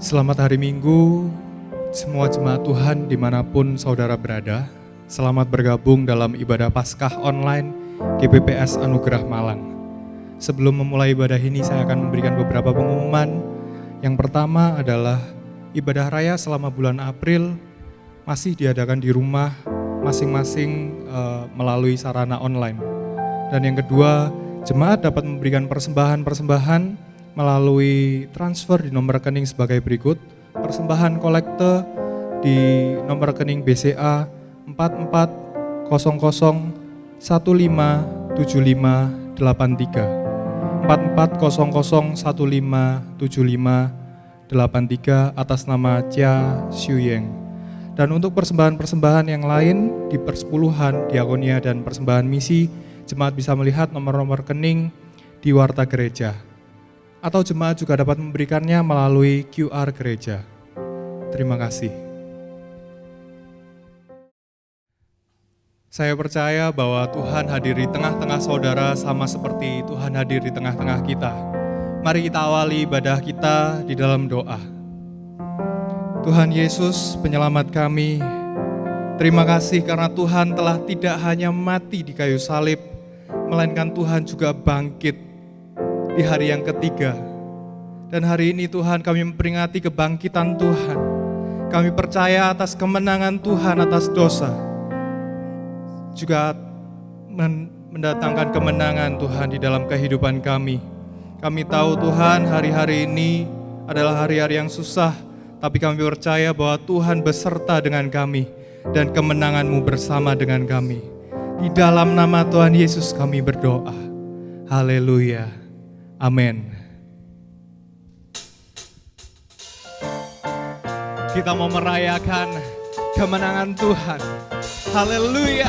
Selamat hari Minggu, semua jemaat Tuhan dimanapun saudara berada. Selamat bergabung dalam ibadah Paskah online GPPS Anugerah Malang. Sebelum memulai ibadah ini, saya akan memberikan beberapa pengumuman. Yang pertama adalah ibadah raya selama bulan April masih diadakan di rumah masing-masing melalui sarana online. Dan yang kedua, jemaat dapat memberikan persembahan melalui transfer di nomor rekening sebagai berikut. Persembahan kolekte di nomor rekening BCA 4400157583 4400157583 atas nama Chia Xuyeng. Dan untuk persembahan-persembahan yang lain di persepuluhan, diakonia dan persembahan misi, jemaat bisa melihat nomor-nomor rekening di warta gereja. Atau jemaat juga dapat memberikannya melalui QR gereja. Terima kasih. Saya percaya bahwa Tuhan hadir di tengah-tengah saudara sama seperti Tuhan hadir di tengah-tengah kita. Mari kita awali ibadah kita di dalam doa. Tuhan Yesus, penyelamat kami, terima kasih karena Tuhan telah tidak hanya mati di kayu salib, melainkan Tuhan juga bangkit di hari yang ketiga. Dan hari ini Tuhan kami memperingati kebangkitan Tuhan. Kami percaya atas kemenangan Tuhan atas dosa. Juga mendatangkan kemenangan Tuhan di dalam kehidupan kami. Kami tahu Tuhan hari-hari ini adalah hari-hari yang susah, tapi kami percaya bahwa Tuhan beserta dengan kami dan kemenangan-Mu bersama dengan kami. Di dalam nama Tuhan Yesus kami berdoa. Haleluya. Amin. Kita mau merayakan kemenangan Tuhan. Haleluya.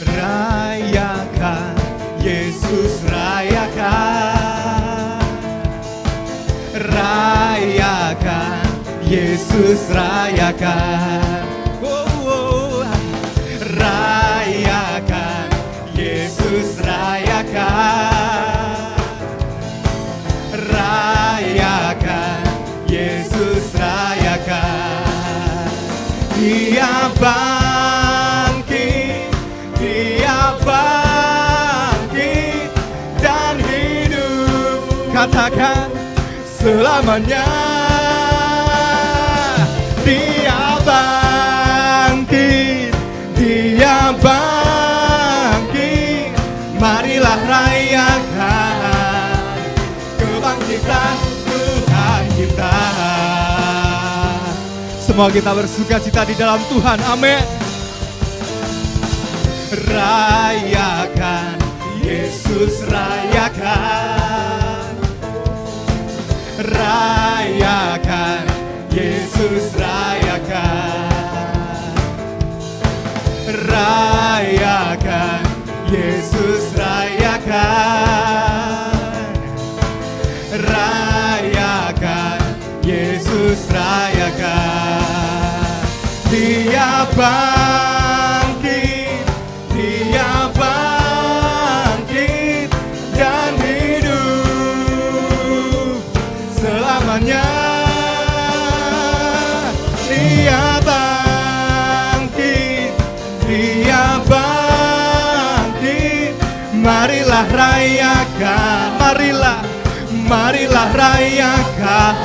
Rayakan, Yesus rayakan. Rayakan, Yesus rayakan. Rayakan, Yesus rayakan. Rayakan, Yesus rayakan. Dia bangkit dan hidup. Katakan selamanya. Dia bangkit, marilah rayakan kebangkitan Tuhan kita. Semua kita bersukacita di dalam Tuhan, amin. Rayakan, Yesus rayakan. Rayakan, Yesus rayakan. Rayakan, Yesus rayakan. Rayakan, Yesus rayakan. Dia bangkit dan hidup selamanya. Dia bangkit, marilah rayakan, marilah rayakan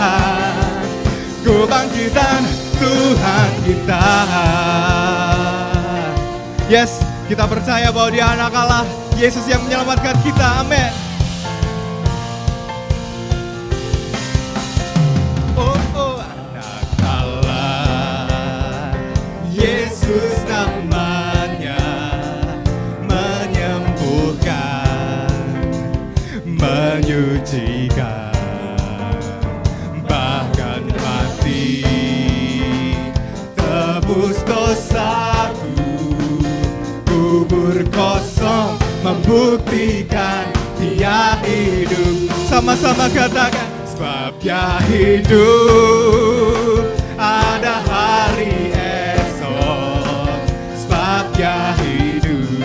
kebangkitan Tuhan kita. Yes, kita percaya bahwa Dia anak Allah, Yesus yang menyelamatkan kita, amin. Oh, anak Allah, Yesus namanya, menyucikan, bahkan mati tebus dosaku. Kubur kosong membuktikan Dia hidup. Sama-sama katakan, sebab Dia hidup, ada hari esok. Sebab Dia hidup,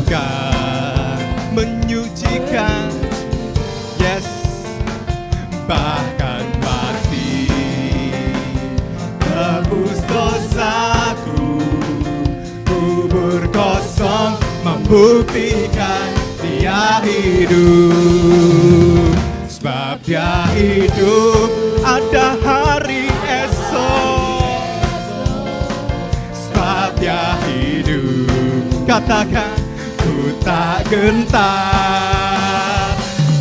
menyembuhkan, menyucikan, yes, bahkan mati tebus dosaku. Kubur kosong membuktikan Dia hidup. Sebab Dia hidup, ada hari esok. Sebab Dia hidup, katakan ku tak gentar.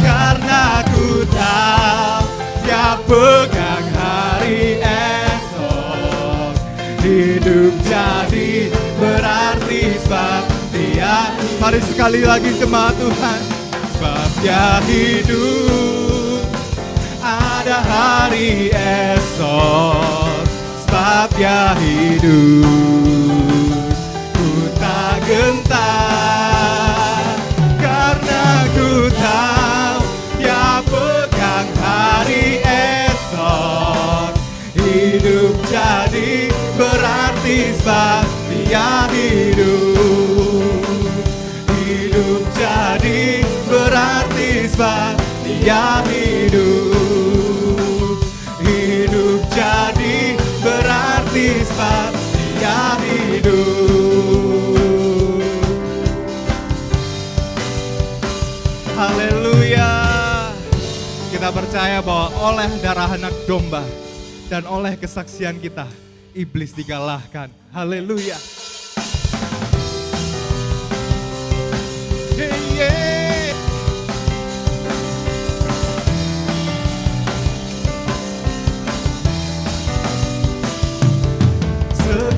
Karena ku tahu Dia pegang hari esok. Hidup jadi berarti sebab Dia. Mari sekali lagi jemaat Tuhan. Sebab Dia hidup, ada hari esok. Sebab Dia hidup, ku tak gentar. Karena ku tahu Dia pegang hari esok. Hidup jadi berarti sebab Dia hidup. Hidup jadi berarti sebab Dia hidup. Hidup jadi berarti sebab Dia hidup. Haleluya. Kita percaya bahwa oleh darah anak domba dan oleh kesaksian kita, iblis dikalahkan. Haleluya. Yeah.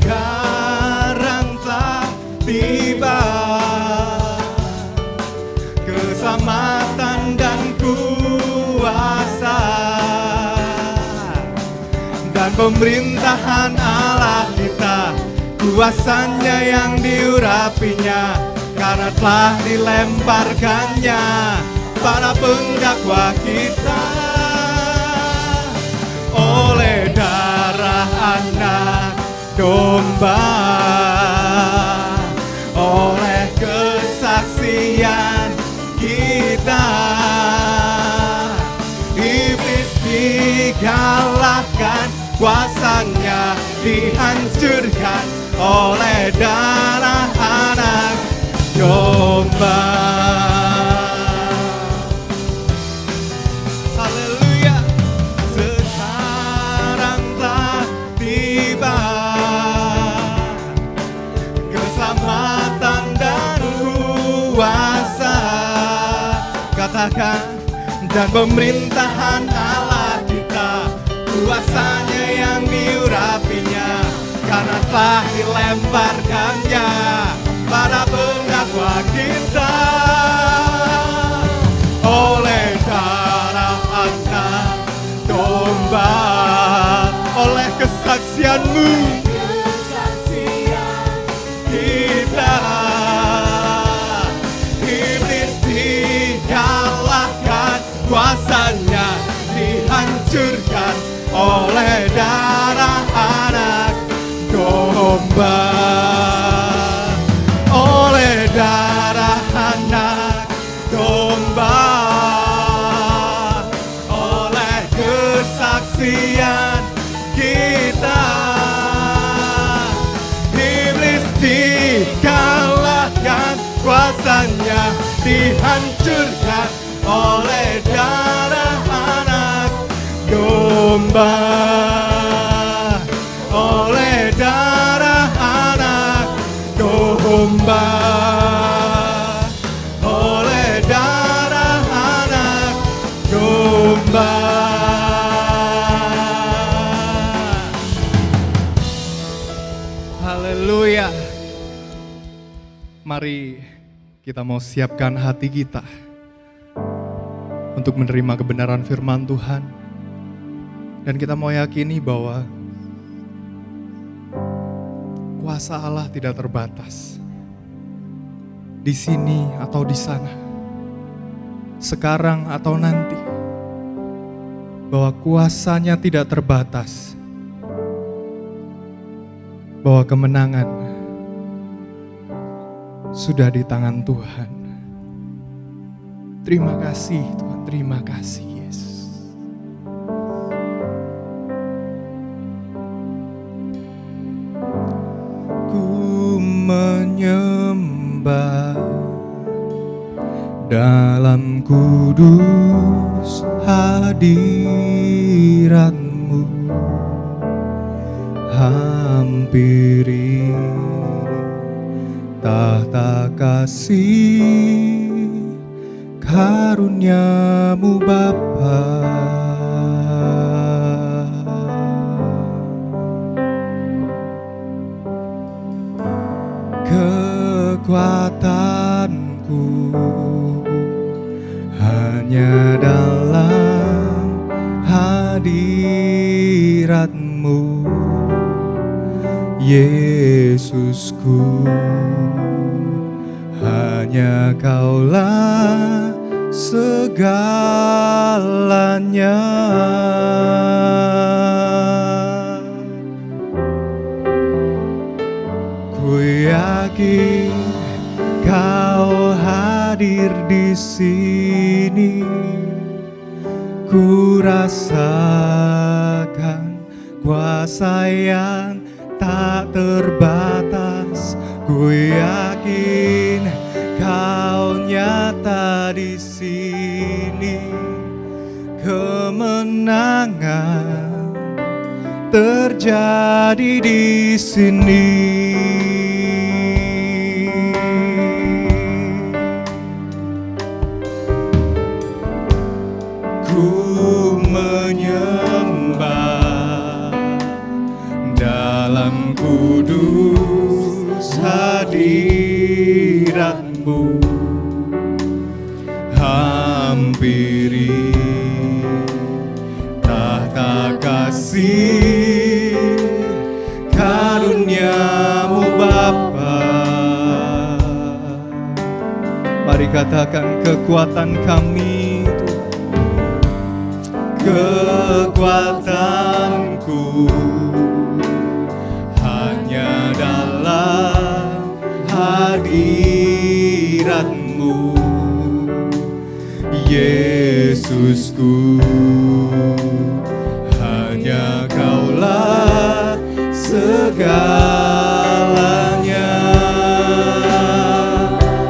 Sekarang telah tiba keselamatan dan kuasa dan pemerintahan Allah kita, kuasanya yang diurapinya, karena telah dilemparkannya para pendakwa kita. Oleh darah anak domba, oleh kesaksian kita, iblis dikalahkan, kuasanya dihancurkan oleh darah anak domba. Haleluya. Sekarang telah tiba keselamatan dan kuasa, katakan, dan pemerintahan Allah kita, kuasanya yang diurapinya, karena telah dilemparkannya para pendakwa kita. Oleh darah anak domba, oleh kesaksianmu kita, iblis dikalahkan, kuasanya dihancurkan oleh darah anak domba. Oleh darah anak domba, oleh kesaksian kita, iblis dikalahkan, kuasanya dihancurkan oleh darah anak domba. Oleh darah anak domba, oleh darah anak domba. Haleluya. Mari kita mau siapkan hati kita untuk menerima kebenaran firman Tuhan. Dan kita mau yakini bahwa kuasa Allah tidak terbatas. Di sini atau di sana, sekarang atau nanti, bahwa kuasanya tidak terbatas, bahwa kemenangan sudah di tangan Tuhan. Terima kasih Tuhan, terima kasih Yesus. Ku menyembah dalam kudus hadirat-Mu, hampiri tahta kasih karunia-Mu Bapa. Kekuatanku hanya dalam hadirat-Mu, Yesusku. Hanya Kaulah segalanya. Ku yakin Kau hadir di sini, ku rasakan kuasa yang tak terbatas. Ku yakin Kau nyata di sini, kemenangan terjadi di sini. Ku menyembah dalam kudus hadirat-Mu, hampiri tahta kasih karunia-Mu Bapa. Mari katakan kekuatan kami, kekuatanku hanya dalam hadirat-Mu, Yesusku. Hanya Kaulah segalanya.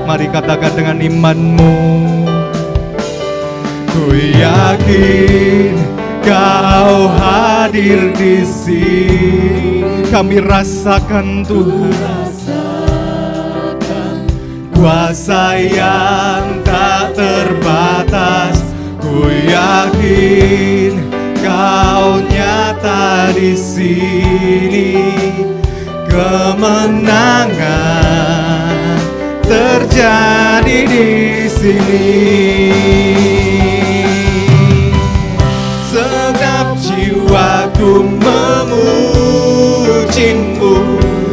Mari katakan dengan imanmu. Ku yakin Kau hadir di sini. Kami rasakan Tuhan, kuasa yang tak terbatas. Ku yakin Kau nyata di sini, kemenangan terjadi di sini. Segenap jiwaku memuji-Mu,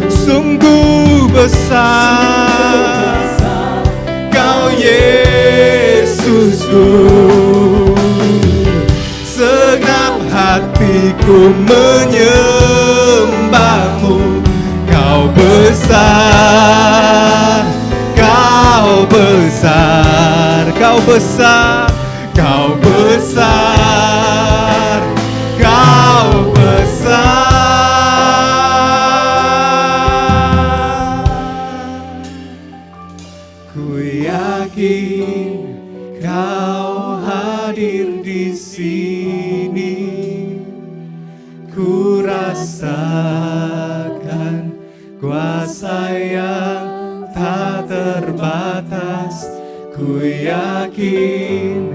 sungguh besar Kau Yesusku. Segenap hatiku menyembah-Mu, Kau besar, Kau besar, Kau besar, Kau besar, Kau besar. Ku yakin Kau hadir di sini, ku rasakan kuasa yang tak terbatas. Ku yakin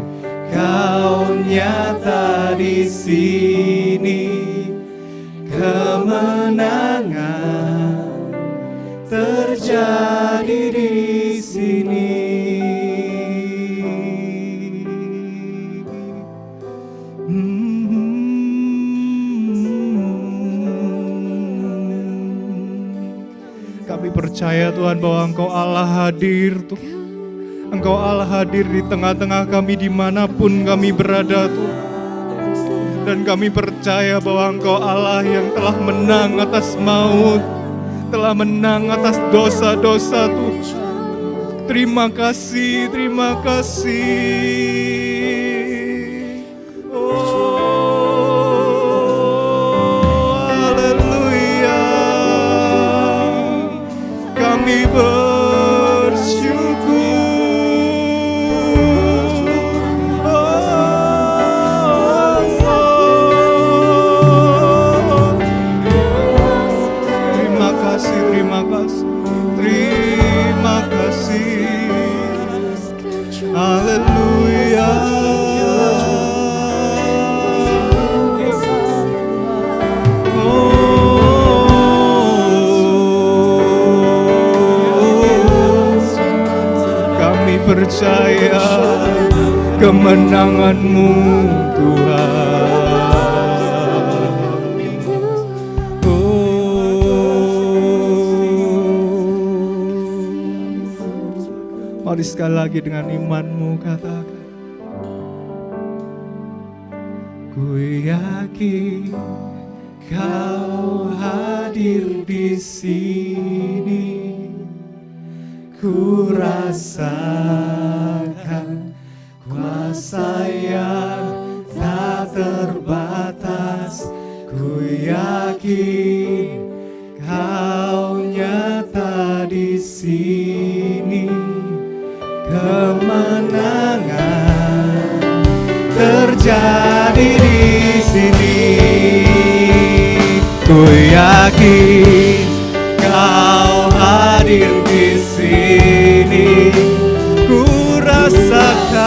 Kau nyata di sini, kemenangan terjadi di sini. Kami percaya Tuhan bahwa Engkau Allah hadir Tuhan. Engkau Allah hadir di tengah-tengah kami dimanapun kami berada Tuhan. Dan kami percaya bahwa Engkau Allah yang telah menang atas maut, telah menang atas dosa-dosa Tuhan. Terima kasih, terima kasih. Oh, haleluya. Kami bersyukur. Terima kasih, terima kasih. Terima kasih. Haleluya. Kami percaya kemenangan-Mu, Tuhan. Mari sekali lagi dengan iman-Mu katakan. Ku yakin Kau hadir di sini. Ku rasakan kuasa yang tak terbatas. Ku yakin Kau nyata di sini. Kemenangan terjadi di sini. Ku yakin Kau hadir di sini. Ku rasakan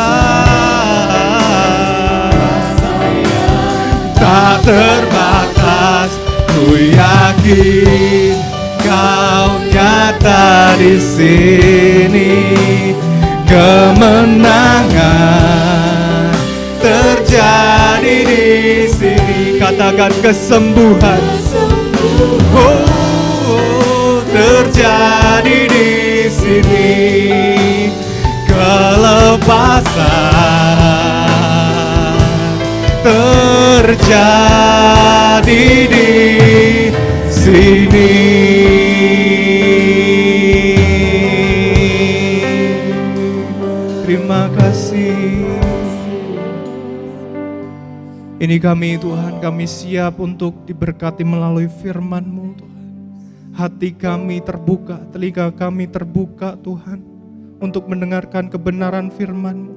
tak terbatas. Ku yakin Kau nyata di sini. Kemenangan terjadi di sini. Katakan kesembuhan. Oh, terjadi di sini. Kelepasan terjadi di sini. Terima kasih. Ini kami Tuhan, kami siap untuk diberkati melalui firman-Mu Tuhan. Hati kami terbuka, telinga kami terbuka Tuhan, untuk mendengarkan kebenaran firman-Mu.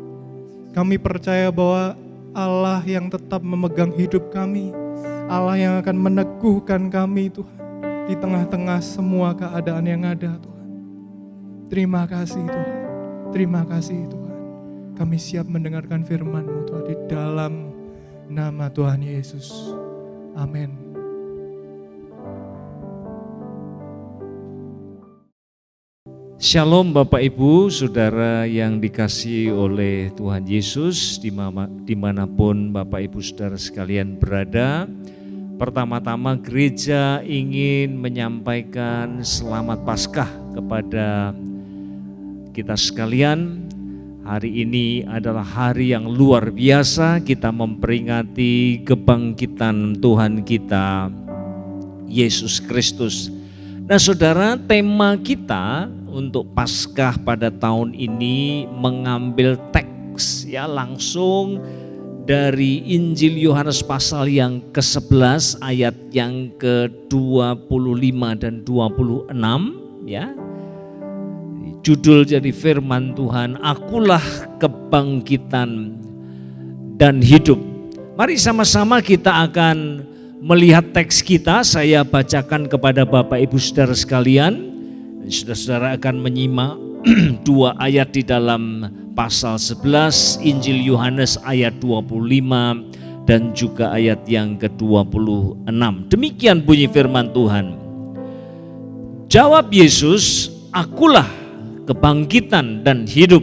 Kami percaya bahwa Allah yang tetap memegang hidup kami, Allah yang akan meneguhkan kami Tuhan, di tengah-tengah semua keadaan yang ada Tuhan. Terima kasih Tuhan. Terima kasih Tuhan. Kami siap mendengarkan firman-Mu Tuhan, di dalam nama Tuhan Yesus. Amin. Shalom Bapak Ibu, Saudara yang dikasihi oleh Tuhan Yesus, dimanapun Bapak Ibu Saudara sekalian berada. Pertama-tama gereja ingin menyampaikan selamat Paskah kepada kita sekalian. Hari ini adalah hari yang luar biasa, kita memperingati kebangkitan Tuhan kita, Yesus Kristus. Nah saudara, tema kita untuk Paskah pada tahun ini mengambil teks ya langsung dari Injil Yohanes pasal yang ke-11 ayat yang ke-25 dan 26 ya. Judul jadi firman Tuhan, akulah kebangkitan dan hidup. Mari sama-sama kita akan melihat teks kita. Saya bacakan kepada Bapak Ibu Saudara sekalian. Saudara-saudara akan menyimak dua ayat di dalam pasal 11 Injil Yohanes ayat 25 dan juga ayat yang ke-26. Demikian bunyi firman Tuhan. Jawab Yesus, akulah kebangkitan dan hidup.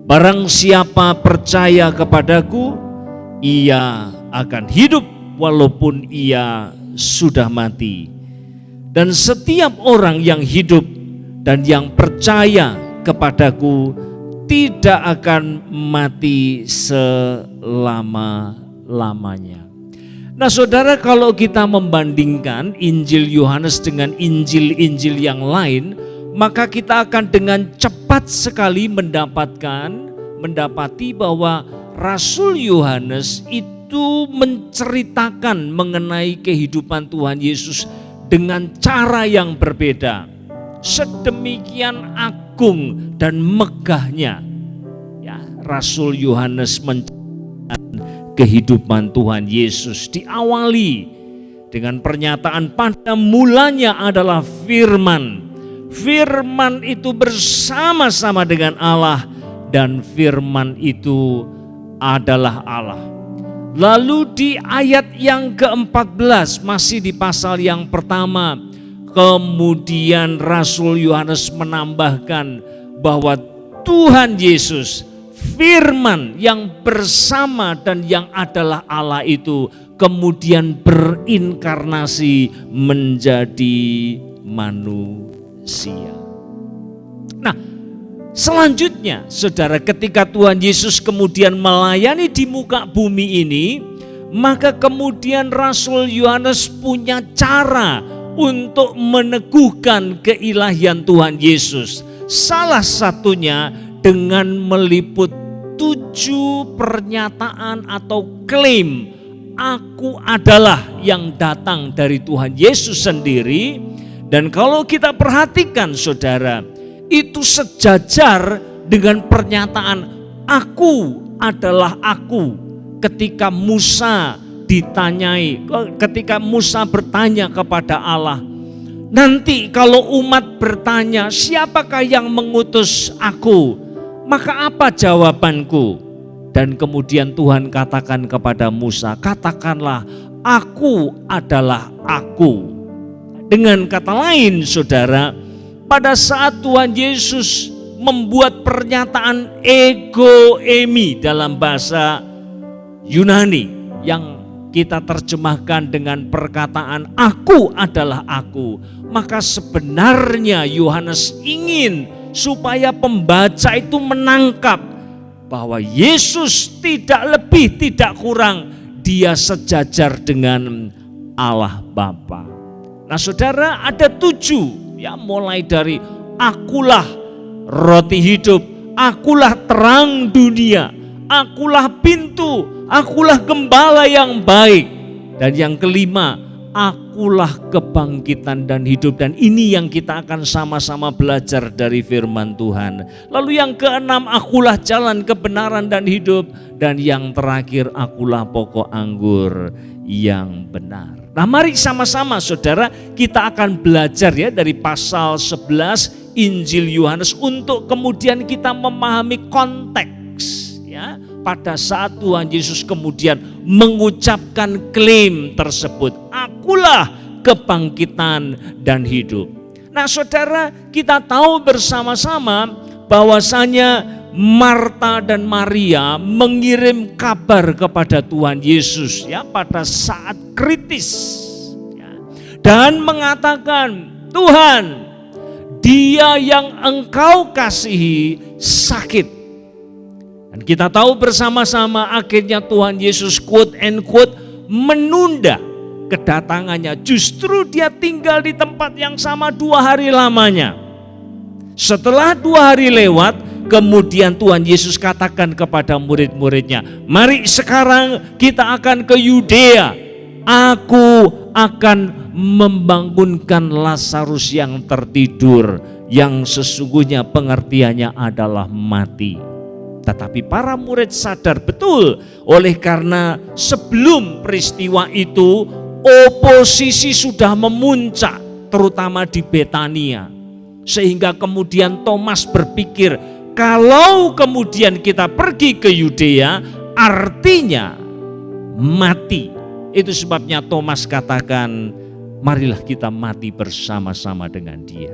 Barang siapa percaya kepadaku, ia akan hidup walaupun ia sudah mati. Dan setiap orang yang hidup dan yang percaya kepadaku tidak akan mati selama-lamanya. Nah saudara, kalau kita membandingkan Injil Yohanes dengan Injil-Injil yang lain, maka kita akan dengan cepat sekali mendapati bahwa Rasul Yohanes itu menceritakan mengenai kehidupan Tuhan Yesus dengan cara yang berbeda. Sedemikian agung dan megahnya ya, Rasul Yohanes menceritakan kehidupan Tuhan Yesus. Diawali dengan pernyataan pada mulanya adalah firman. Firman itu bersama-sama dengan Allah dan firman itu adalah Allah. Lalu di ayat yang ke-14 masih di pasal yang pertama, kemudian Rasul Yohanes menambahkan bahwa Tuhan Yesus, firman yang bersama dan yang adalah Allah itu kemudian berinkarnasi menjadi manusia. Nah, selanjutnya saudara, ketika Tuhan Yesus kemudian melayani di muka bumi ini, maka kemudian Rasul Yohanes punya cara untuk meneguhkan keilahian Tuhan Yesus. Salah satunya dengan meliput 7 pernyataan atau klaim, aku adalah yang datang dari Tuhan Yesus sendiri. Dan kalau kita perhatikan saudara, itu sejajar dengan pernyataan aku adalah aku ketika Musa bertanya kepada Allah, nanti kalau umat bertanya siapakah yang mengutus aku, maka apa jawabanku? Dan kemudian Tuhan katakan kepada Musa, katakanlah aku adalah aku. Dengan kata lain saudara, pada saat Tuhan Yesus membuat pernyataan ego eimi dalam bahasa Yunani yang kita terjemahkan dengan perkataan aku adalah aku, maka sebenarnya Yohanes ingin supaya pembaca itu menangkap bahwa Yesus tidak lebih tidak kurang, dia sejajar dengan Allah Bapa. Nah saudara, ada 7 ya, mulai dari akulah roti hidup, akulah terang dunia, akulah pintu, akulah gembala yang baik. Dan yang kelima, akulah kebangkitan dan hidup. Dan ini yang kita akan sama-sama belajar dari firman Tuhan. Lalu yang keenam, akulah jalan kebenaran dan hidup. Dan yang terakhir, akulah pokok anggur yang benar. Nah mari sama-sama saudara, kita akan belajar ya dari pasal 11 Injil Yohanes untuk kemudian kita memahami konteks ya. Pada saat Tuhan Yesus kemudian mengucapkan klaim tersebut, akulah kebangkitan dan hidup. Nah saudara, kita tahu bersama-sama bahwasanya Marta dan Maria mengirim kabar kepada Tuhan Yesus ya pada saat kritis ya, dan mengatakan, Tuhan, dia yang engkau kasihi sakit. Dan kita tahu bersama-sama akhirnya Tuhan Yesus quote and quote menunda kedatangannya. Justru dia tinggal di tempat yang sama 2 hari lamanya. Setelah 2 hari lewat, kemudian Tuhan Yesus katakan kepada murid-muridnya, mari sekarang kita akan ke Yudea. Aku akan membangunkan Lazarus yang tertidur, yang sesungguhnya pengertiannya adalah mati. Tetapi para murid sadar betul, oleh karena sebelum peristiwa itu oposisi sudah memuncak, terutama di Betania. Sehingga kemudian Thomas berpikir, kalau kemudian kita pergi ke Yudea, artinya mati. Itu sebabnya Thomas katakan, marilah kita mati bersama-sama dengan dia.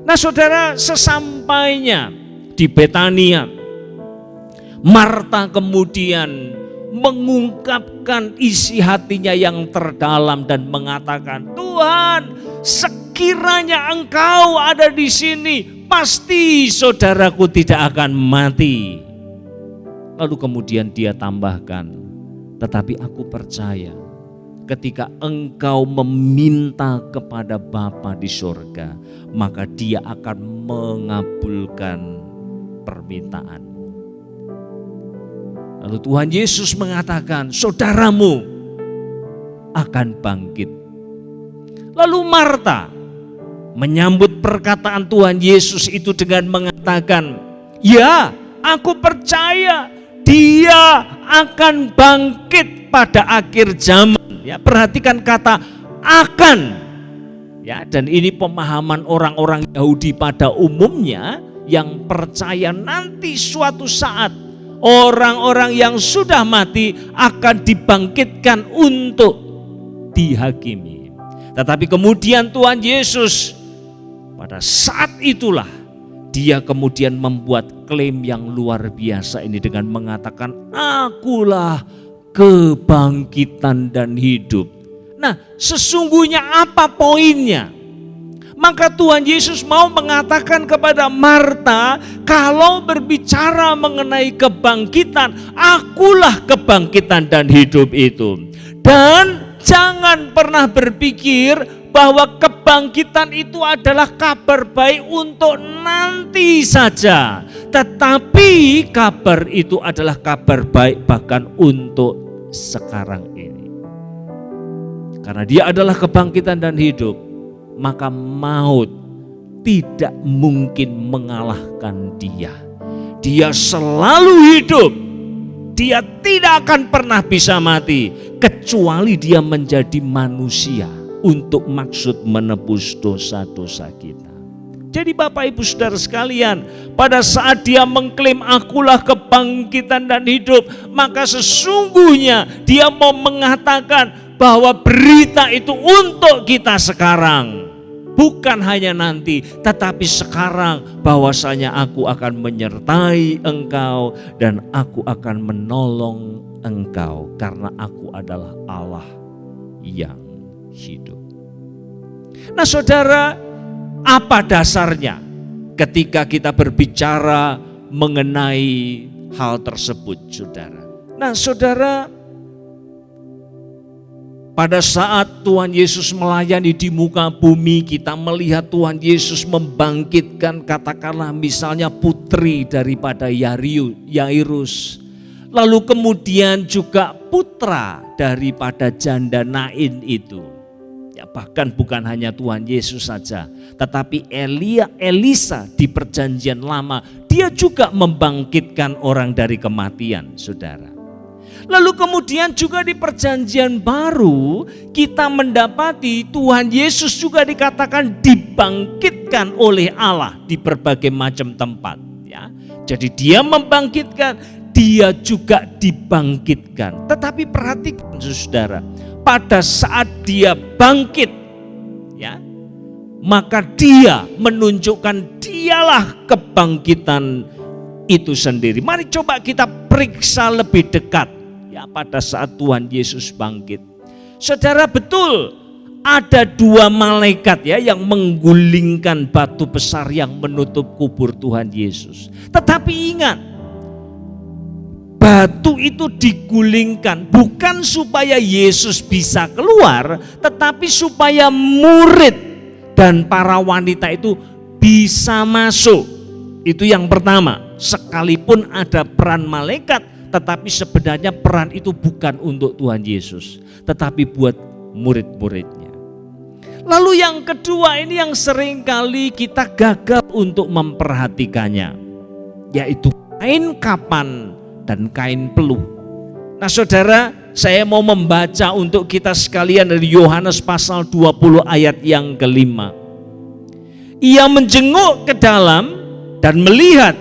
Nah saudara, sesampainya di Betania, Marta kemudian mengungkapkan isi hatinya yang terdalam dan mengatakan, Tuhan, sekiranya engkau ada di sini, pasti saudaraku tidak akan mati. Lalu kemudian dia tambahkan, tetapi aku percaya ketika engkau meminta kepada Bapa di surga, maka Dia akan mengabulkan permintaanmu. Lalu Tuhan Yesus mengatakan, saudaramu akan bangkit. Lalu Marta menyambut perkataan Tuhan Yesus itu dengan mengatakan, ya, aku percaya Dia akan bangkit pada akhir zaman. Ya, perhatikan kata akan. Ya, dan ini pemahaman orang-orang Yahudi pada umumnya yang percaya nanti suatu saat orang-orang yang sudah mati akan dibangkitkan untuk dihakimi. Tetapi kemudian Tuhan Yesus pada saat itulah Dia kemudian membuat klaim yang luar biasa ini dengan mengatakan, akulah kebangkitan dan hidup. Nah, sesungguhnya apa poinnya? Maka Tuhan Yesus mau mengatakan kepada Marta, kalau berbicara mengenai kebangkitan, akulah kebangkitan dan hidup itu. Dan jangan pernah berpikir bahwa kebangkitan itu adalah kabar baik untuk nanti saja. Tetapi kabar itu adalah kabar baik bahkan untuk sekarang ini. Karena Dia adalah kebangkitan dan hidup, maka maut tidak mungkin mengalahkan Dia. Dia selalu hidup. Dia tidak akan pernah bisa mati kecuali Dia menjadi manusia untuk maksud menebus dosa-dosa kita. Jadi Bapak Ibu Saudara sekalian, pada saat Dia mengklaim akulah kebangkitan dan hidup, maka sesungguhnya Dia mau mengatakan bahwa berita itu untuk kita sekarang. Bukan hanya nanti, tetapi sekarang, bahwasanya aku akan menyertai engkau dan aku akan menolong engkau karena aku adalah Allah yang hidup. Nah saudara, apa dasarnya ketika kita berbicara mengenai hal tersebut saudara? Nah saudara, pada saat Tuhan Yesus melayani di muka bumi, kita melihat Tuhan Yesus membangkitkan katakanlah misalnya putri daripada Yairus. Lalu kemudian juga putra daripada janda Nain itu. Ya, bahkan bukan hanya Tuhan Yesus saja, tetapi Elisa di perjanjian lama, dia juga membangkitkan orang dari kematian, saudara. Lalu kemudian juga di perjanjian baru, kita mendapati Tuhan Yesus juga dikatakan dibangkitkan oleh Allah di berbagai macam tempat. Ya. Jadi Dia membangkitkan, Dia juga dibangkitkan. Tetapi perhatikan saudara, pada saat Dia bangkit, ya, maka Dia menunjukkan Dialah kebangkitan itu sendiri. Mari coba kita periksa lebih dekat, ya, pada saat Tuhan Yesus bangkit. Saudara, betul ada dua malaikat ya yang menggulingkan batu besar yang menutup kubur Tuhan Yesus. Tetapi ingat, batu itu digulingkan bukan supaya Yesus bisa keluar, tetapi supaya murid dan para wanita itu bisa masuk. Itu yang pertama. Sekalipun ada peran malaikat, tetapi sebenarnya peran itu bukan untuk Tuhan Yesus, tetapi buat murid-muridnya. Lalu yang kedua ini yang seringkali kita gagal untuk memperhatikannya, yaitu kain kapan dan kain peluh. Nah saudara, saya mau membaca untuk kita sekalian dari Yohanes pasal 20 ayat yang kelima. Ia menjenguk ke dalam dan melihat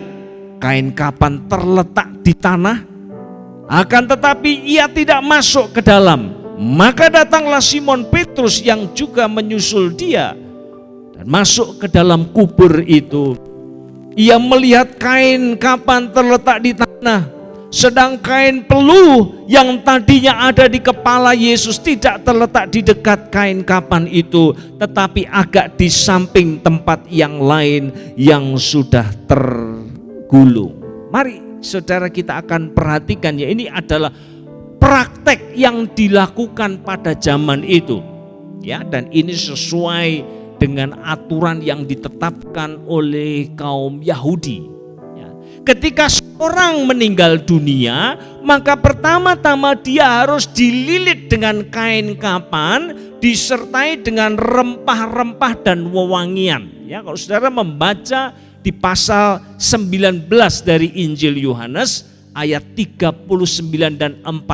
kain kapan terletak di tanah, akan tetapi ia tidak masuk ke dalam. Maka datanglah Simon Petrus yang juga menyusul dia dan masuk ke dalam kubur itu. Ia melihat kain kapan terletak di tanah, sedang kain peluh yang tadinya ada di kepala Yesus tidak terletak di dekat kain kapan itu, tetapi agak di samping tempat yang lain yang sudah tergulung. Mari saudara kita akan perhatikan ya, ini adalah praktek yang dilakukan pada zaman itu. Ya, dan ini sesuai dengan aturan yang ditetapkan oleh kaum Yahudi. Ya. Ketika seorang meninggal dunia, maka pertama-tama dia harus dililit dengan kain kapan, disertai dengan rempah-rempah dan wewangian. Ya, kalau saudara membaca di pasal 19 dari Injil Yohanes ayat 39 dan 40,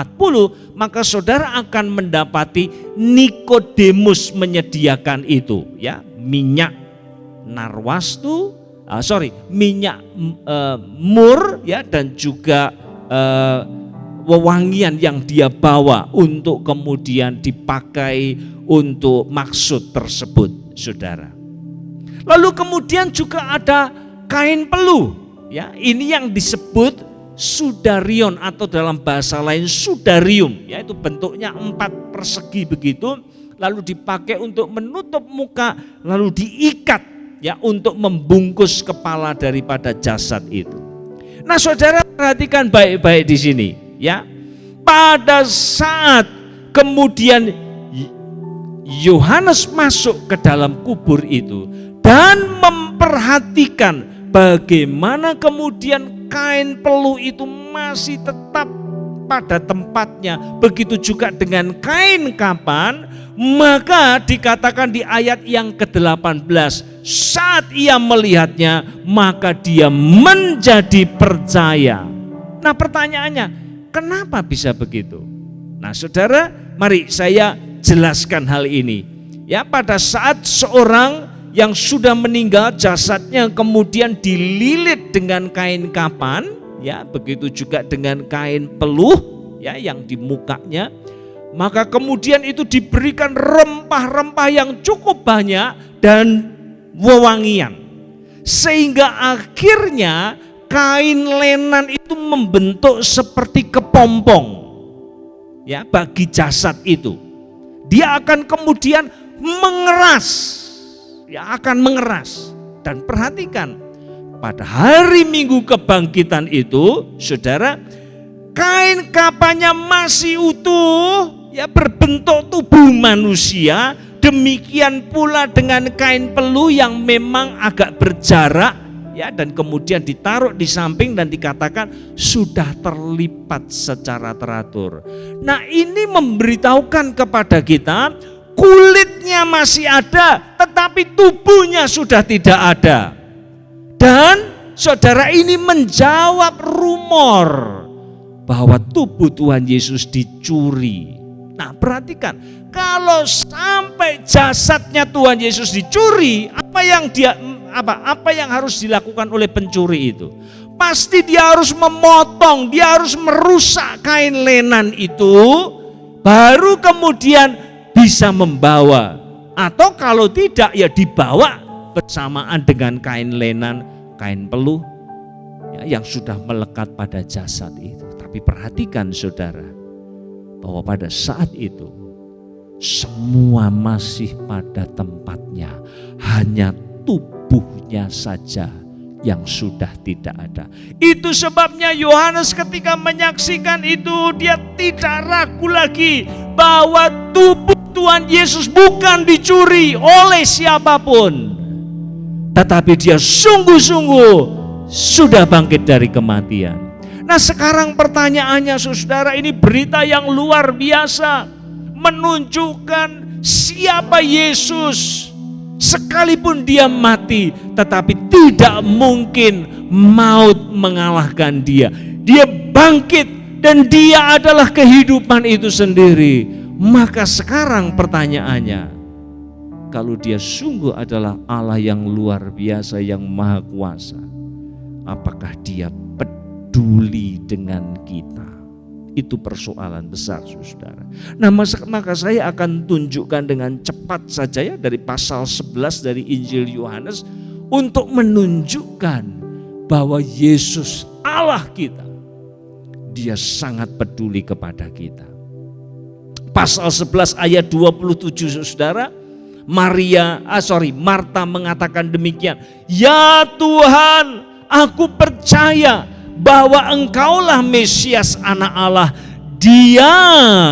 maka saudara akan mendapati Nikodemus menyediakan itu, ya, minyak narwastu, minyak mur, ya, dan juga wewangian yang dia bawa untuk kemudian dipakai untuk maksud tersebut, saudara. Lalu kemudian juga ada kain peluh, ya, ini yang disebut sudarion atau dalam bahasa lain sudarium, yaitu bentuknya 4 persegi begitu, lalu dipakai untuk menutup muka, lalu diikat, ya, untuk membungkus kepala daripada jasad itu. Nah, saudara perhatikan baik-baik di sini, ya. Pada saat kemudian Yohanes masuk ke dalam kubur itu dan memperhatikan bagaimana kemudian kain peluh itu masih tetap pada tempatnya, begitu juga dengan kain kapan, maka dikatakan di ayat yang ke-18, saat ia melihatnya, maka dia menjadi percaya. Nah, pertanyaannya, kenapa bisa begitu? Nah, saudara, mari saya jelaskan hal ini. Ya, pada saat seorang yang sudah meninggal, jasadnya kemudian dililit dengan kain kapan, ya, begitu juga dengan kain peluh, ya, yang di mukanya, maka kemudian itu diberikan rempah-rempah yang cukup banyak dan wewangian, sehingga akhirnya kain lenan itu membentuk seperti kepompong, ya, bagi jasad itu. Dia akan kemudian mengeras, ya, akan mengeras. Dan perhatikan, pada hari Minggu Kebangkitan itu, saudara, kain kapannya masih utuh, ya, berbentuk tubuh manusia. Demikian pula dengan kain peluh yang memang agak berjarak, ya, dan kemudian ditaruh di samping dan dikatakan sudah terlipat secara teratur. Nah, ini memberitahukan kepada kita kulitnya masih ada, tetapi tubuhnya sudah tidak ada. Dan saudara, ini menjawab rumor bahwa tubuh Tuhan Yesus dicuri. Nah, perhatikan, kalau sampai jasadnya Tuhan Yesus dicuri, apa yang harus dilakukan oleh pencuri itu? Pasti dia harus memotong, dia harus merusak kain lenan itu, baru kemudian bisa membawa, atau kalau tidak ya dibawa bersamaan dengan kain lenan, kain peluh, ya, yang sudah melekat pada jasad itu. Tapi perhatikan saudara, bahwa pada saat itu semua masih pada tempatnya, hanya tubuhnya saja yang sudah tidak ada. Itu sebabnya Yohanes ketika menyaksikan itu, dia tidak ragu lagi bahwa tubuh Tuhan Yesus bukan dicuri oleh siapapun, tetapi dia sungguh-sungguh sudah bangkit dari kematian. Nah, sekarang pertanyaannya saudara, ini berita yang luar biasa, menunjukkan siapa Yesus. Sekalipun dia mati, tetapi tidak mungkin maut mengalahkan dia. Dia bangkit dan dia adalah kehidupan itu sendiri. Maka sekarang pertanyaannya, kalau dia sungguh adalah Allah yang luar biasa, yang maha kuasa, apakah dia peduli dengan kita? Itu persoalan besar saudara. Nah, maka saya akan tunjukkan dengan cepat saja, ya, dari pasal 11 dari Injil Yohanes, untuk menunjukkan bahwa Yesus Allah kita, dia sangat peduli kepada kita. Pasal 11 ayat 27 saudara, Marta mengatakan demikian, "Ya Tuhan, aku percaya bahwa Engkaulah Mesias Anak Allah Dia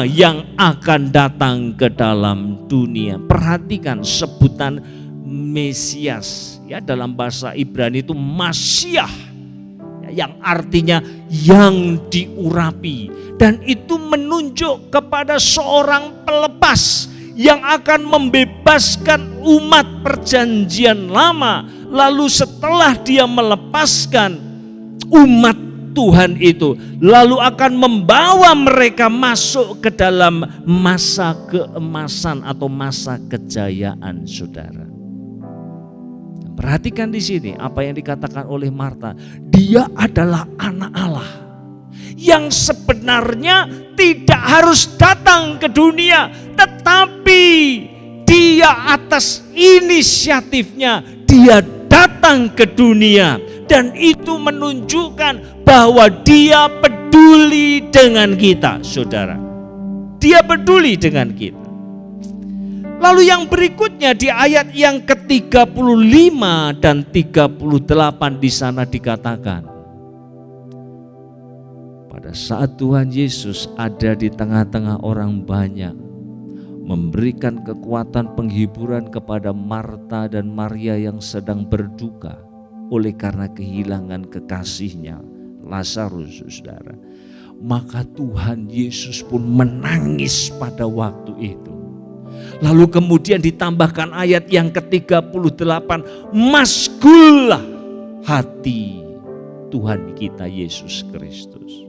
yang akan datang ke dalam dunia. Perhatikan sebutan Mesias, ya, dalam bahasa Ibrani itu Masyiah, yang artinya yang diurapi, dan itu menunjuk kepada seorang pelepas yang akan membebaskan umat perjanjian lama. Lalu setelah dia melepaskan umat Tuhan itu, lalu akan membawa mereka masuk ke dalam masa keemasan atau masa kejayaan, saudara. Perhatikan di sini apa yang dikatakan oleh Marta. Dia adalah anak Allah yang sebenarnya tidak harus datang ke dunia, tetapi dia atas inisiatifnya dia datang ke dunia, dan itu menunjukkan bahwa dia peduli dengan kita, saudara. Dia peduli dengan kita. Lalu yang berikutnya di ayat yang ke-35 dan 38 di sana dikatakan, pada saat Tuhan Yesus ada di tengah-tengah orang banyak, memberikan kekuatan penghiburan kepada Marta dan Maria yang sedang berduka oleh karena kehilangan kekasihnya Lazarus, saudara. Maka Tuhan Yesus pun menangis pada waktu itu. Lalu kemudian ditambahkan ayat yang ke-38, masgullah hati Tuhan kita Yesus Kristus.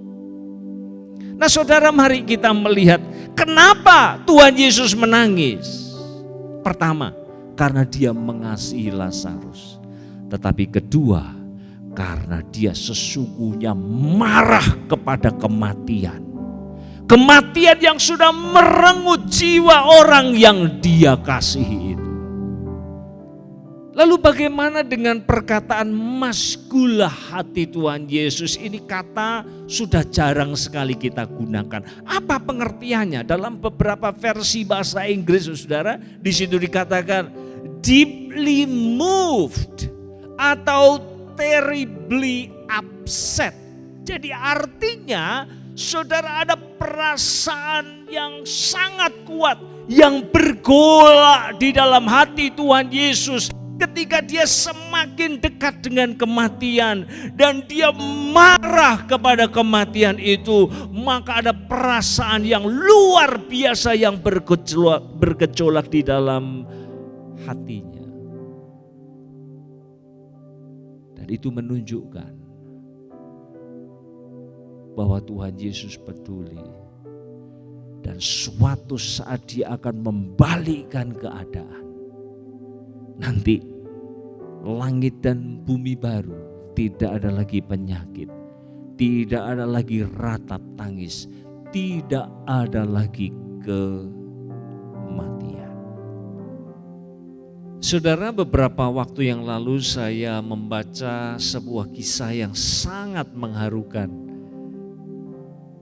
Nah saudara, mari kita melihat kenapa Tuhan Yesus menangis. Pertama, karena dia mengasihi Lazarus. Tetapi kedua, karena dia sesungguhnya marah kepada kematian. Kematian yang sudah merenggut jiwa orang yang dia kasihi itu. Lalu bagaimana dengan perkataan masgullah hati Tuhan Yesus? Ini kata sudah jarang sekali kita gunakan. Apa pengertiannya? Dalam beberapa versi bahasa Inggris, saudara, di situ dikatakan deeply moved atau terribly upset. Jadi artinya saudara, ada perasaan yang sangat kuat yang bergolak di dalam hati Tuhan Yesus ketika dia semakin dekat dengan kematian dan dia marah kepada kematian itu. Maka ada perasaan yang luar biasa yang bergejolak di dalam hatinya. Dan itu menunjukkan bahwa Tuhan Yesus peduli, dan suatu saat dia akan membalikkan keadaan. Nanti langit dan bumi baru, tidak ada lagi penyakit, tidak ada lagi ratap tangis, tidak ada lagi kematian. Saudara, beberapa waktu yang lalu saya membaca sebuah kisah yang sangat mengharukan.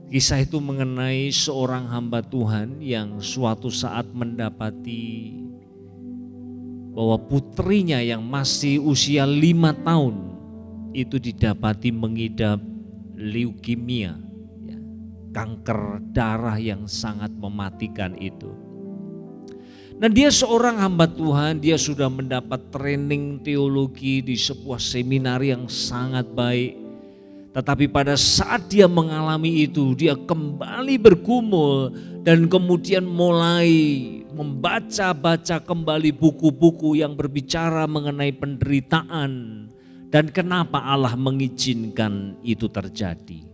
Kisah itu mengenai seorang hamba Tuhan yang suatu saat mendapati bahwa putrinya yang masih usia 5 tahun itu didapati mengidap leukemia, ya, kanker darah yang sangat mematikan itu. Nah, dia seorang hamba Tuhan, dia sudah mendapat training teologi di sebuah seminar yang sangat baik. Tetapi pada saat dia mengalami itu, dia kembali bergumul dan kemudian mulai membaca-baca kembali buku-buku yang berbicara mengenai penderitaan dan kenapa Allah mengizinkan itu terjadi.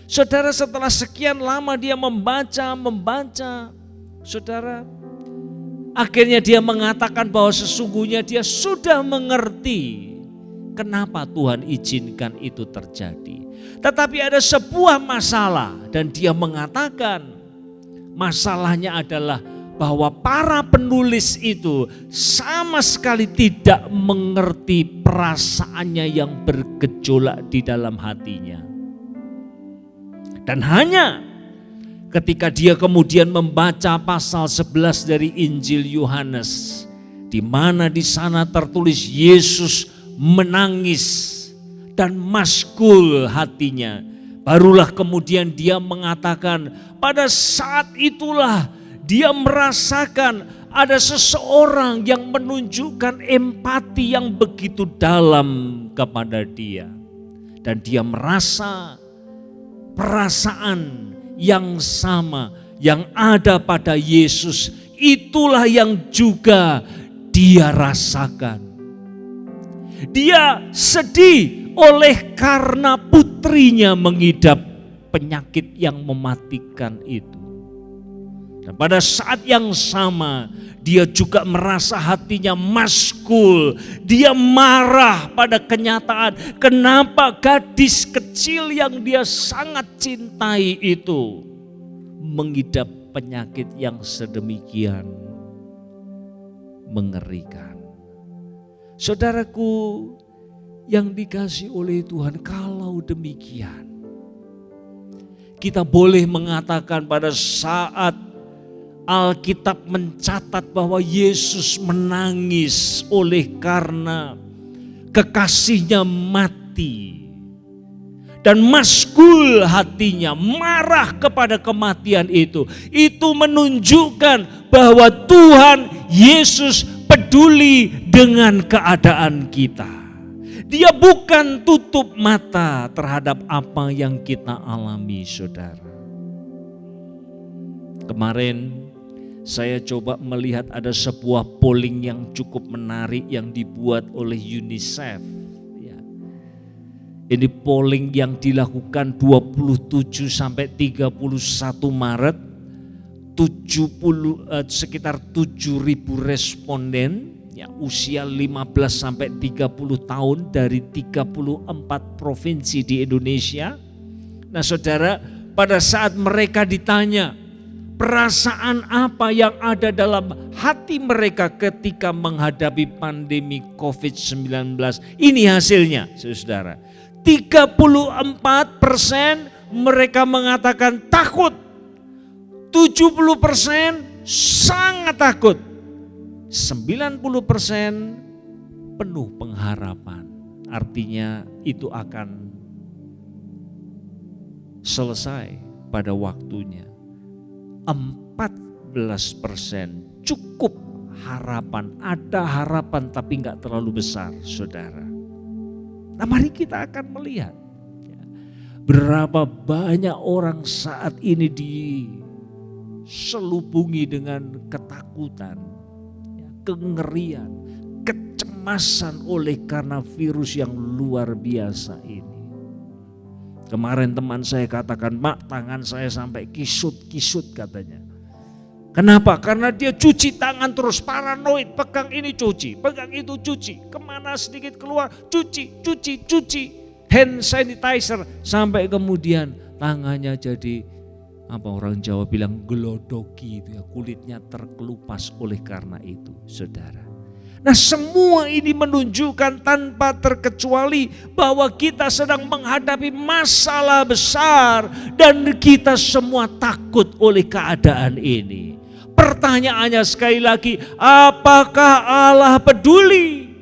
Saudara, setelah sekian lama dia membaca, saudara, akhirnya dia mengatakan bahwa sesungguhnya dia sudah mengerti kenapa Tuhan izinkan itu terjadi. Tetapi ada sebuah masalah dan dia mengatakan masalahnya adalah bahwa para penulis itu sama sekali tidak mengerti perasaannya yang bergejolak di dalam hatinya. Dan hanya ketika dia kemudian membaca pasal 11 dari Injil Yohanes, di mana di sana tertulis Yesus menangis dan maskul hatinya, Barulah kemudian dia mengatakan, pada saat itulah dia merasakan ada seseorang yang menunjukkan empati yang begitu dalam kepada dia. Dan dia merasa perasaan yang sama yang ada pada Yesus, itulah yang juga dia rasakan. Dia sedih oleh karena putrinya mengidap penyakit yang mematikan itu. Dan pada saat yang sama dia juga merasa hatinya maskul. Dia marah pada kenyataan kenapa gadis kecil yang dia sangat cintai itu mengidap penyakit yang sedemikian mengerikan. Saudaraku yang dikasihi oleh Tuhan, kalau demikian kita boleh mengatakan pada saat Alkitab mencatat bahwa Yesus menangis oleh karena kekasihnya mati. Dan maskul hatinya, marah kepada kematian itu. Itu menunjukkan bahwa Tuhan Yesus peduli dengan keadaan kita. Dia bukan tutup mata terhadap apa yang kita alami, saudara. Kemarin saya coba melihat ada sebuah polling yang cukup menarik yang dibuat oleh UNICEF. Ini polling yang dilakukan 27 sampai 31 Maret, sekitar 7.000 responden, ya, usia 15 sampai 30 tahun dari 34 provinsi di Indonesia. Nah saudara, pada saat mereka ditanya, perasaan apa yang ada dalam hati mereka ketika menghadapi pandemi COVID-19. Ini hasilnya, saudara. 34% mereka mengatakan takut. 70% sangat takut. 90% penuh pengharapan. Artinya itu akan selesai pada waktunya. 14% cukup harapan, ada harapan tapi enggak terlalu besar, saudara. Nah mari kita akan melihat berapa banyak orang saat ini diselubungi dengan ketakutan, kengerian, kecemasan oleh karena virus yang luar biasa ini. Kemarin teman saya katakan, Mak, tangan saya sampai kisut-kisut katanya. Kenapa? Karena dia cuci tangan terus, paranoid, pegang ini cuci, pegang itu cuci, kemana sedikit keluar cuci, hand sanitizer, sampai kemudian tangannya jadi apa orang Jawa bilang gelodoki, itu ya, kulitnya terkelupas oleh karena itu, saudara. Nah semua ini menunjukkan tanpa terkecuali bahwa kita sedang menghadapi masalah besar dan kita semua takut oleh keadaan ini. Pertanyaannya sekali lagi, apakah Allah peduli?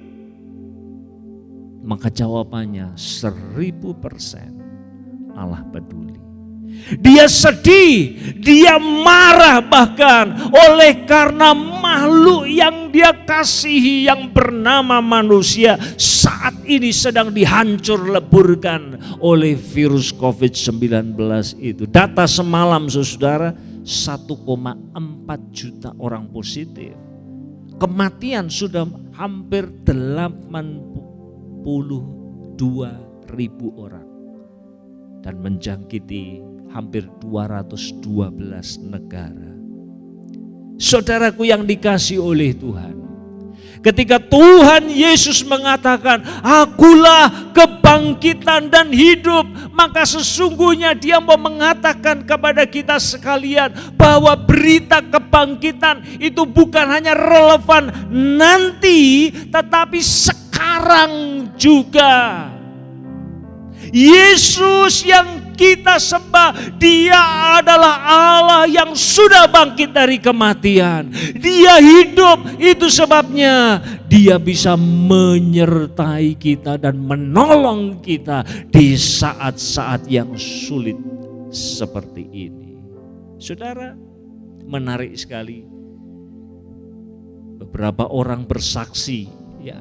Maka jawabannya 1000% Allah peduli. Dia sedih, dia marah bahkan oleh karena makhluk yang dia kasihi yang bernama manusia saat ini sedang dihancur leburkan oleh virus COVID-19 itu. Data semalam saudara, 1,4 juta orang positif. Kematian sudah hampir 82.000 orang. Dan menjangkiti hampir 212 negara. Saudaraku yang dikasihi oleh Tuhan, ketika Tuhan Yesus mengatakan, akulah kebangkitan dan hidup, maka sesungguhnya dia mau mengatakan kepada kita sekalian bahwa berita kebangkitan itu bukan hanya relevan nanti, tetapi sekarang juga. Yesus yang kita sembah, Dia adalah Allah yang sudah bangkit dari kematian. Dia hidup, itu sebabnya Dia bisa menyertai kita dan menolong kita di saat-saat yang sulit seperti ini. Saudara, menarik sekali. Beberapa orang bersaksi, ya,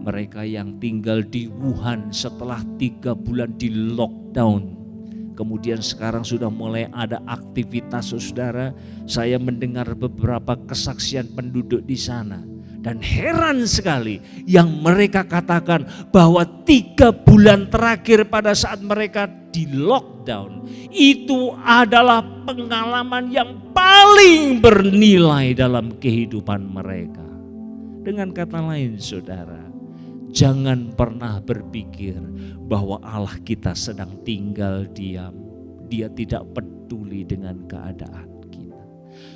mereka yang tinggal di Wuhan setelah 3 bulan di lockdown, kemudian sekarang sudah mulai ada aktivitas. Saudara, saya mendengar beberapa kesaksian penduduk di sana dan heran sekali yang mereka katakan bahwa 3 bulan terakhir pada saat mereka di lockdown itu adalah pengalaman yang paling bernilai dalam kehidupan mereka. Dengan kata lain, saudara, jangan pernah berpikir bahwa Allah kita sedang tinggal diam. Dia tidak peduli dengan keadaan kita.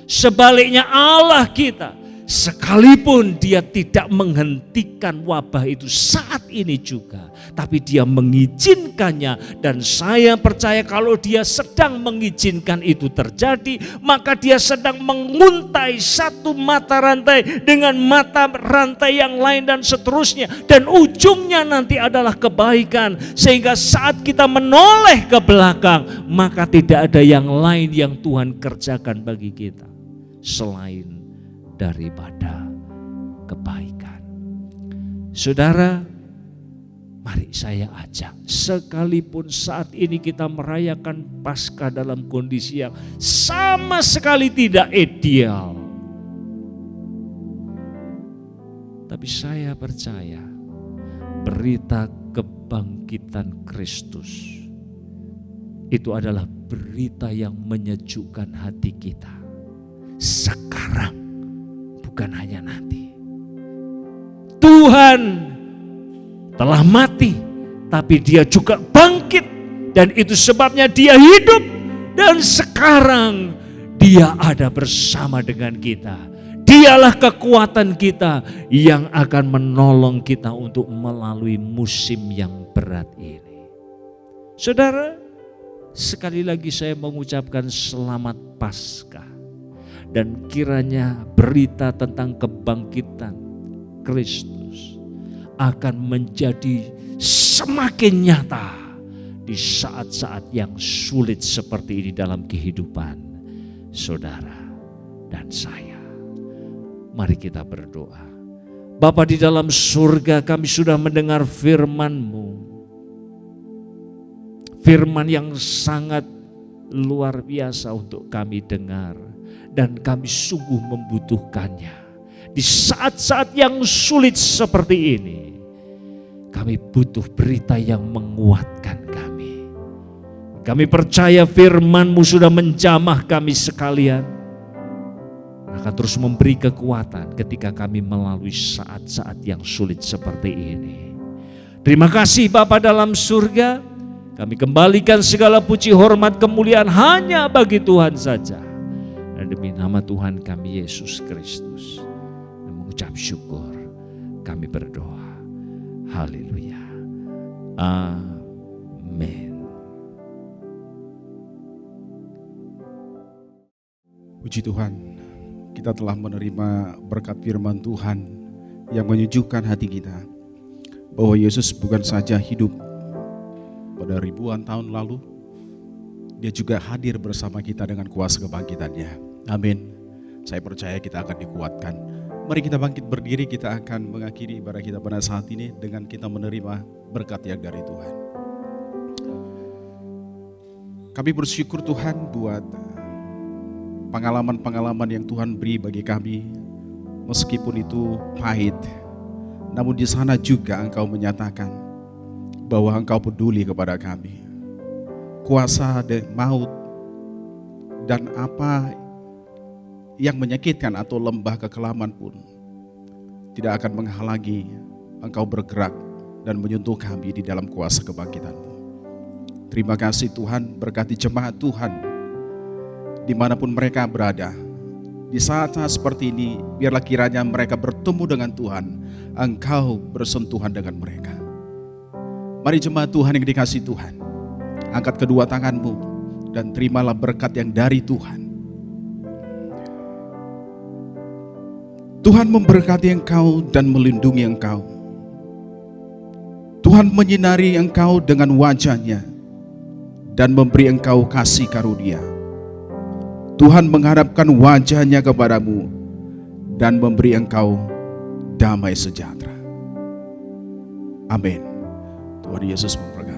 Sebaliknya Allah kita, sekalipun Dia tidak menghentikan wabah itu saat ini juga, tapi Dia mengizinkannya, dan saya percaya kalau Dia sedang mengizinkan itu terjadi, maka Dia sedang menguntai satu mata rantai dengan mata rantai yang lain dan seterusnya, dan ujungnya nanti adalah kebaikan, sehingga saat kita menoleh ke belakang, maka tidak ada yang lain yang Tuhan kerjakan bagi kita selain daripada kebaikan. Saudara, mari saya ajak, sekalipun saat ini kita merayakan Paskah dalam kondisi yang sama sekali tidak ideal, tapi saya percaya berita kebangkitan Kristus itu adalah berita yang menyejukkan hati kita sekarang, bukan hanya nanti. Tuhan telah mati, tapi Dia juga bangkit, dan itu sebabnya Dia hidup, dan sekarang Dia ada bersama dengan kita. Dialah kekuatan kita yang akan menolong kita untuk melalui musim yang berat ini. Saudara, sekali lagi saya mengucapkan selamat Paskah. Dan kiranya berita tentang kebangkitan Kristus akan menjadi semakin nyata di saat-saat yang sulit seperti ini dalam kehidupan saudara dan saya. Mari kita berdoa. Bapa di dalam surga, kami sudah mendengar firman-Mu. Firman yang sangat luar biasa untuk kami dengar. Dan kami sungguh membutuhkannya. Di saat-saat yang sulit seperti ini, kami butuh berita yang menguatkan kami. Kami percaya firman-Mu sudah menjamah kami sekalian. Akan terus memberi kekuatan ketika kami melalui saat-saat yang sulit seperti ini. Terima kasih Bapa dalam surga. Kami kembalikan segala puji, hormat, kemuliaan hanya bagi Tuhan saja. Dan demi nama Tuhan kami Yesus Kristus, dan mengucap syukur, kami berdoa. Haleluya. Amin. Puji Tuhan, kita telah menerima berkat firman Tuhan yang menyejukkan hati kita. Bahwa Yesus bukan saja hidup pada ribuan tahun lalu, Dia juga hadir bersama kita dengan kuasa kebangkitannya. Amin. Saya percaya kita akan dikuatkan. Mari kita bangkit berdiri, kita akan mengakhiri ibadah kita pada saat ini dengan kita menerima berkat yang dari Tuhan. Kami bersyukur Tuhan buat pengalaman-pengalaman yang Tuhan beri bagi kami. Meskipun itu pahit, namun di sana juga Engkau menyatakan bahwa Engkau peduli kepada kami. Kuasa maut dan apa yang menyakitkan atau lembah kekelaman pun tidak akan menghalangi Engkau bergerak dan menyentuh kami di dalam kuasa kebangkitan-Mu. Terima kasih Tuhan, berkati jemaat Tuhan dimanapun mereka berada. Di saat-saat seperti ini, biarlah kiranya mereka bertemu dengan Tuhan, Engkau bersentuhan dengan mereka. Mari jemaat Tuhan yang dikasihi Tuhan, Angkat kedua tanganmu dan terimalah berkat yang dari Tuhan. Tuhan memberkati engkau dan melindungi engkau. Tuhan menyinari engkau dengan wajah-Nya dan memberi engkau kasih karunia. Tuhan mengharapkan wajah-Nya kepadamu dan memberi engkau damai sejahtera. Amin. Tuhan Yesus memberkati.